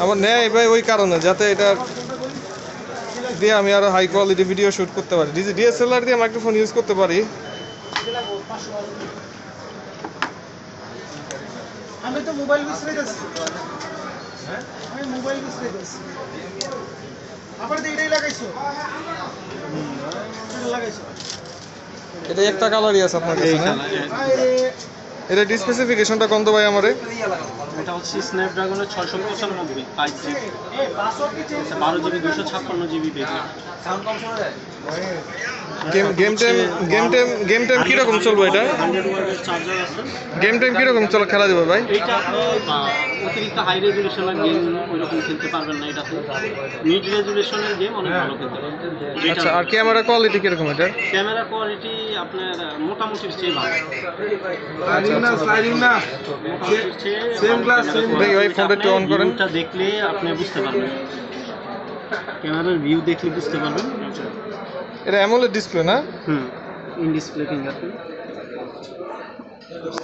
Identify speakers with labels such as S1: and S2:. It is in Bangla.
S1: আমার নেয় ভাই ওই কারণে, যাতে এটা দিয়ে আমি আরো হাই কোয়ালিটি ভিডিও শুট করতে পারি, ডিএসএলআর দিয়ে মাইক্রোফোন ইউজ করতে পারি।
S2: আমি তো মোবাইল বিছরাইতেছি। হ্যাঁ আমি মোবাইল বিছরাইতেছি। আবার এইটাই লাগাইছো? এটা লাগাইছো।
S1: এটা একটা কালারই আছে আপনার কাছে না? এটা স্পেসিফিকেশনটা কত ভাই আমারে?
S3: এটা হচ্ছে স্ন্যাপড্রাগনের 695 5G, 12GB 256GB battery. Sound কম শোনা যায়?
S1: গেম টাইম কিরকম চলবে এটা?
S3: 100 ওয়াটের চার্জার আছে।
S1: গেম টাইম কিরকম চলে খেলা যাবে ভাই?
S3: এইটা আপনি অতিরিক্ত হাই রেজুলেশনের গেম ওইরকম খেলতে পারবেন না। এটাতে মিড রেজুলেশনের গেম অনেক ভালো খেলতে পারবেন।
S1: আচ্ছা, আর ক্যামেরা কোয়ালিটি কিরকম এটা?
S3: ক্যামেরা কোয়ালিটি আপনার মোটামুটির চেয়ে ভালো।
S2: স্লাইডিং না সেম ক্লাস সেম।
S1: দেখি ভাই ফোনটা একটু অন করেন।
S3: ভিউটা দেখলে আপনি বুঝতে পারবেন, ক্যামেরার ভিউ দেখলে বুঝতে পারবেন।
S1: এটা অ্যামোলেড ডিসপ্লে না?
S3: In display fingerprint.